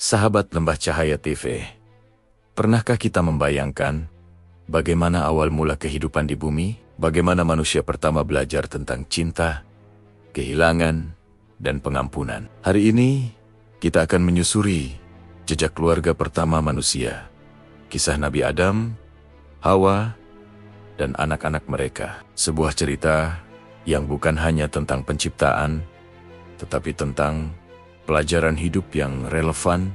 Sahabat Lembah Cahaya TV, pernahkah kita membayangkan bagaimana awal mula kehidupan di bumi? Bagaimana manusia pertama belajar tentang cinta, kehilangan, dan pengampunan? Hari ini, kita akan menyusuri jejak keluarga pertama manusia. Kisah Nabi Adam, Hawa, dan anak-anak mereka. Sebuah cerita yang bukan hanya tentang penciptaan, tetapi tentang pelajaran hidup yang relevan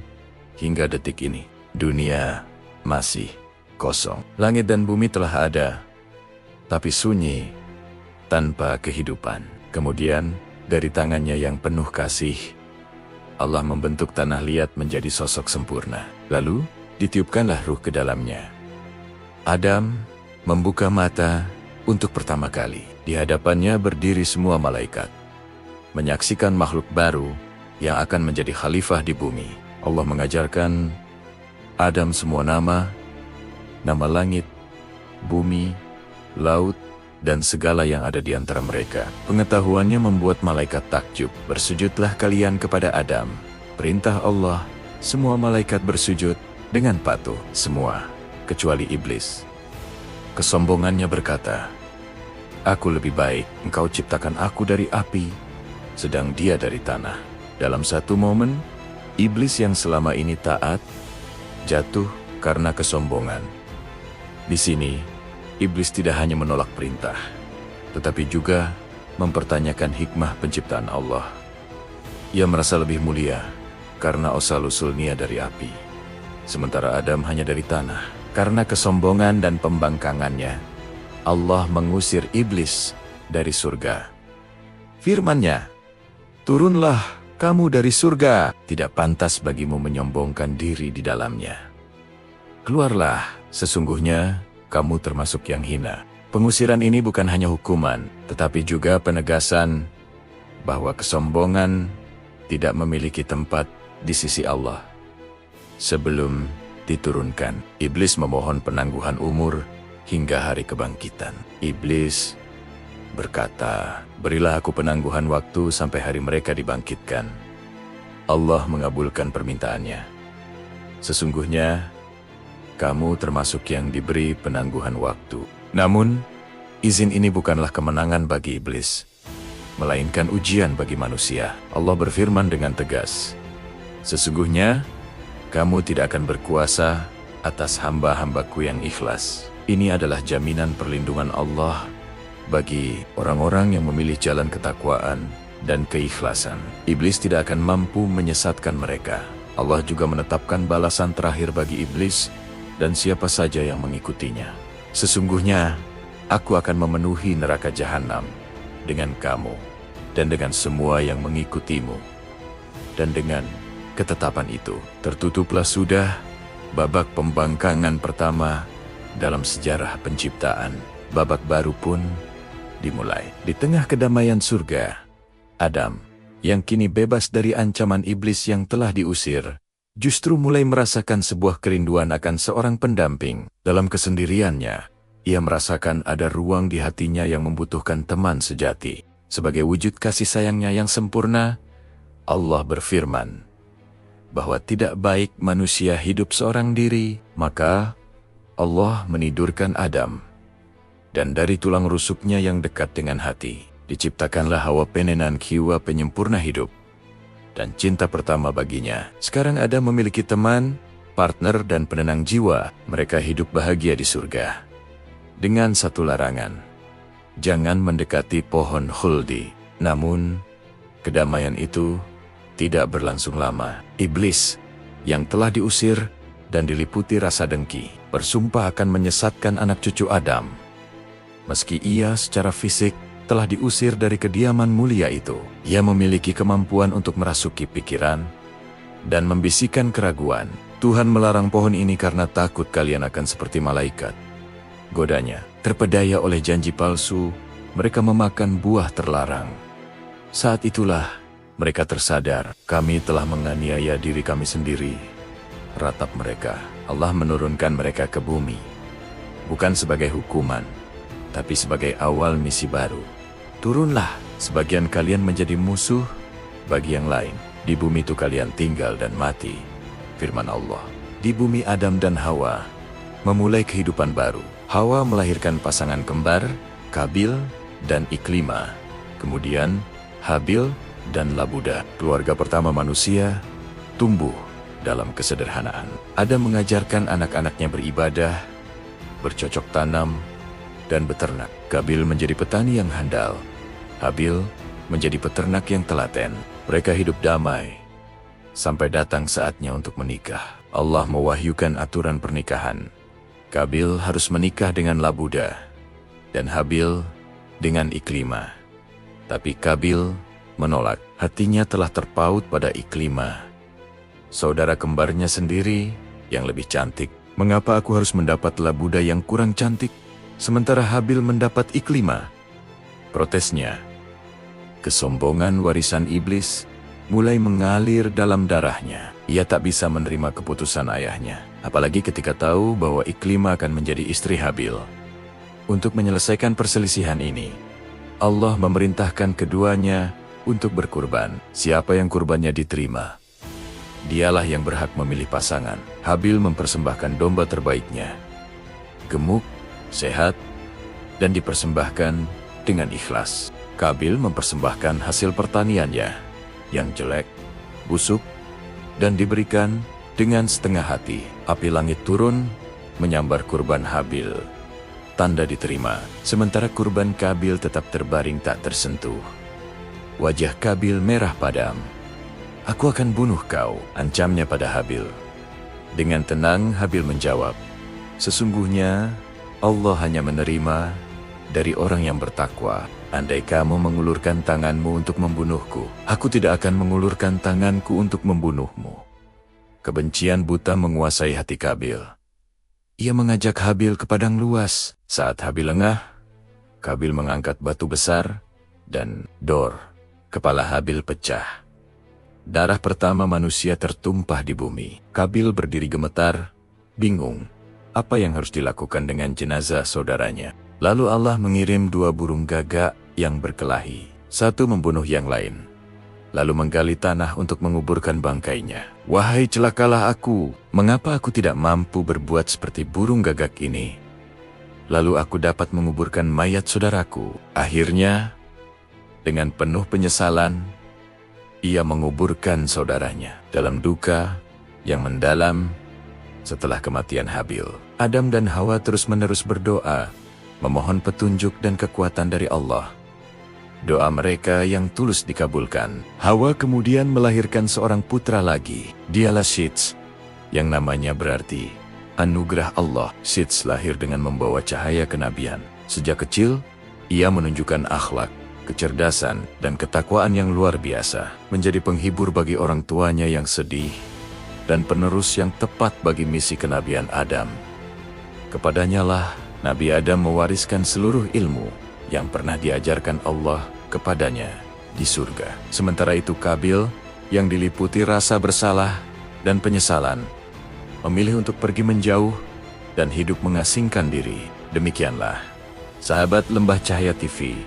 hingga detik ini. Dunia masih kosong. Langit dan bumi telah ada, tapi sunyi tanpa kehidupan. Kemudian, dari tangannya yang penuh kasih, Allah membentuk tanah liat menjadi sosok sempurna. Lalu, ditiupkanlah ruh ke dalamnya. Adam membuka mata untuk pertama kali. Di hadapannya berdiri semua malaikat, menyaksikan makhluk baru yang akan menjadi khalifah di bumi. Allah mengajarkan Adam semua nama langit, bumi, laut, dan segala yang ada di antara mereka. Pengetahuannya membuat malaikat takjub. Bersujudlah kalian kepada Adam. Perintah Allah, semua malaikat bersujud dengan patuh. Semua, kecuali iblis. Kesombongannya berkata, "Aku lebih baik, engkau ciptakan aku dari api, sedang dia dari tanah." Dalam satu momen, iblis yang selama ini taat, jatuh karena kesombongan. Di sini, iblis tidak hanya menolak perintah, tetapi juga mempertanyakan hikmah penciptaan Allah. Ia merasa lebih mulia karena asal-usulnya dari api, sementara Adam hanya dari tanah. Karena kesombongan dan pembangkangannya, Allah mengusir iblis dari surga. Firman-Nya, "Turunlah kamu dari surga, tidak pantas bagimu menyombongkan diri di dalamnya. Keluarlah, sesungguhnya kamu termasuk yang hina." Pengusiran ini bukan hanya hukuman, tetapi juga penegasan bahwa kesombongan tidak memiliki tempat di sisi Allah. Sebelum diturunkan, iblis memohon penangguhan umur hingga hari kebangkitan. Iblis berkata, "Berilah aku penangguhan waktu sampai hari mereka dibangkitkan." Allah mengabulkan permintaannya. Sesungguhnya, kamu termasuk yang diberi penangguhan waktu. Namun, izin ini bukanlah kemenangan bagi iblis, melainkan ujian bagi manusia. Allah berfirman dengan tegas, "Sesungguhnya, kamu tidak akan berkuasa atas hamba-hambaku yang ikhlas." Ini adalah jaminan perlindungan Allah bagi orang-orang yang memilih jalan ketakwaan dan keikhlasan. Iblis tidak akan mampu menyesatkan mereka. Allah juga menetapkan balasan terakhir bagi iblis dan siapa saja yang mengikutinya. "Sesungguhnya, aku akan memenuhi neraka jahanam dengan kamu dan dengan semua yang mengikutimu." Dan dengan ketetapan itu, tertutuplah sudah babak pembangkangan pertama dalam sejarah penciptaan. Babak baru pun dimulai. Di tengah kedamaian surga, Adam, yang kini bebas dari ancaman iblis yang telah diusir, justru mulai merasakan sebuah kerinduan akan seorang pendamping. Dalam kesendiriannya, ia merasakan ada ruang di hatinya yang membutuhkan teman sejati. Sebagai wujud kasih sayangnya yang sempurna, Allah berfirman bahwa tidak baik manusia hidup seorang diri. Maka Allah menidurkan Adam, dan dari tulang rusuknya yang dekat dengan hati, diciptakanlah Hawa penenan jiwa penyempurna hidup dan cinta pertama baginya. Sekarang Adam memiliki teman, partner, dan penenang jiwa. Mereka hidup bahagia di surga. Dengan satu larangan, jangan mendekati pohon khuldi. Namun, kedamaian itu tidak berlangsung lama. Iblis yang telah diusir dan diliputi rasa dengki, bersumpah akan menyesatkan anak cucu Adam. Meski ia secara fisik telah diusir dari kediaman mulia itu, ia memiliki kemampuan untuk merasuki pikiran dan membisikkan keraguan. "Tuhan melarang pohon ini karena takut kalian akan seperti malaikat." Godanya, terpedaya oleh janji palsu, mereka memakan buah terlarang. Saat itulah mereka tersadar, "Kami telah menganiaya diri kami sendiri." Ratap mereka, Allah menurunkan mereka ke bumi, bukan sebagai hukuman, tapi sebagai awal misi baru. "Turunlah, sebagian kalian menjadi musuh bagi yang lain. Di bumi itu kalian tinggal dan mati. firman Allah. Di bumi Adam dan Hawa memulai kehidupan baru. Hawa melahirkan pasangan kembar, Kabil dan Iklima. Kemudian Habil dan Labuda. Keluarga pertama manusia tumbuh dalam kesederhanaan. Adam mengajarkan anak-anaknya beribadah, bercocok tanam, dan beternak. Kabil menjadi petani yang handal. Habil menjadi peternak yang telaten. Mereka hidup damai sampai datang saatnya untuk menikah. Allah mewahyukan aturan pernikahan. Kabil harus menikah dengan Labuda dan Habil dengan Iklima. Tapi Kabil menolak. Hatinya telah terpaut pada Iklima, saudara kembarnya sendiri yang lebih cantik. Mengapa aku harus mendapat Labuda yang kurang cantik, sementara Habil mendapat Iklima? Protesnya. Kesombongan warisan iblis mulai mengalir dalam darahnya. Ia tak bisa menerima keputusan ayahnya, apalagi ketika tahu bahwa Iklima akan menjadi istri Habil. Untuk menyelesaikan perselisihan ini, Allah memerintahkan keduanya untuk berkurban. Siapa yang kurbannya diterima, dialah yang berhak memilih pasangan. Habil mempersembahkan domba terbaiknya, gemuk, sehat, dan dipersembahkan dengan ikhlas. Kabil mempersembahkan hasil pertaniannya yang jelek, busuk, dan diberikan dengan setengah hati. Api langit turun menyambar kurban Habil, tanda diterima. Sementara kurban Kabil tetap terbaring tak tersentuh. Wajah Kabil merah padam. Aku akan bunuh kau, ancamnya pada Habil. Dengan tenang Habil menjawab, sesungguhnya Allah hanya menerima dari orang yang bertakwa. Andai kamu mengulurkan tanganmu untuk membunuhku, aku tidak akan mengulurkan tanganku untuk membunuhmu. Kebencian buta menguasai hati Kabil. Ia mengajak Habil ke padang luas. Saat Habil lengah, Kabil mengangkat batu besar dan dor. Kepala Habil pecah. Darah pertama manusia tertumpah di bumi. Kabil berdiri gemetar, bingung. Apa yang harus dilakukan dengan jenazah saudaranya? Lalu Allah mengirim 2 burung gagak yang berkelahi. Satu membunuh yang lain, lalu menggali tanah untuk menguburkan bangkainya. Wahai celakalah aku, mengapa aku tidak mampu berbuat seperti burung gagak ini? Lalu aku dapat menguburkan mayat saudaraku. Akhirnya, dengan penuh penyesalan, ia menguburkan saudaranya dalam duka yang mendalam. Setelah kematian Habil, Adam dan Hawa terus-menerus berdoa, memohon petunjuk dan kekuatan dari Allah. Doa mereka yang tulus dikabulkan. Hawa kemudian melahirkan seorang putra lagi. Dialah Syits, yang namanya berarti anugerah Allah. Syits lahir dengan membawa cahaya kenabian. Sejak kecil, ia menunjukkan akhlak, kecerdasan, dan ketakwaan yang luar biasa. Menjadi penghibur bagi orang tuanya yang sedih, dan penerus yang tepat bagi misi kenabian Adam. Kepadanya lah Nabi Adam mewariskan seluruh ilmu yang pernah diajarkan Allah kepadanya di surga. Sementara itu Kabil, yang diliputi rasa bersalah dan penyesalan, memilih untuk pergi menjauh dan hidup mengasingkan diri. Demikianlah, sahabat Lembah Cahaya TV,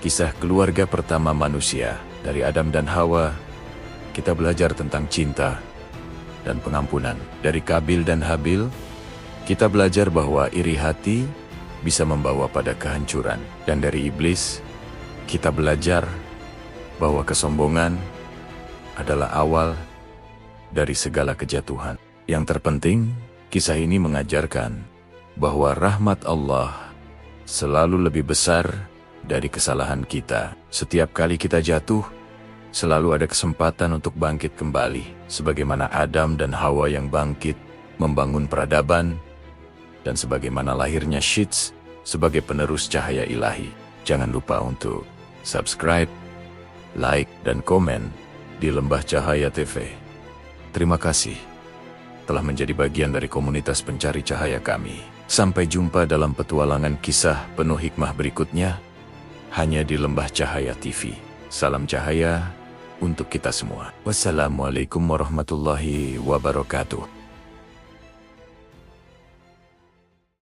kisah keluarga pertama manusia dari Adam dan Hawa. Kita belajar tentang cinta dan pengampunan. Dari Kabil dan Habil, kita belajar bahwa iri hati bisa membawa pada kehancuran. Dan dari iblis, kita belajar bahwa kesombongan adalah awal dari segala kejatuhan. Yang terpenting, kisah ini mengajarkan bahwa rahmat Allah selalu lebih besar dari kesalahan kita. Setiap kali kita jatuh, selalu ada kesempatan untuk bangkit kembali. Sebagaimana Adam dan Hawa yang bangkit membangun peradaban, dan sebagaimana lahirnya Syits sebagai penerus cahaya ilahi. Jangan lupa untuk subscribe, like, dan komen di Lembah Cahaya TV. Terima kasih telah menjadi bagian dari komunitas pencari cahaya kami. Sampai jumpa dalam petualangan kisah penuh hikmah berikutnya, hanya di Lembah Cahaya TV. Salam cahaya untuk kita semua. Wassalamualaikum warahmatullahi wabarakatuh.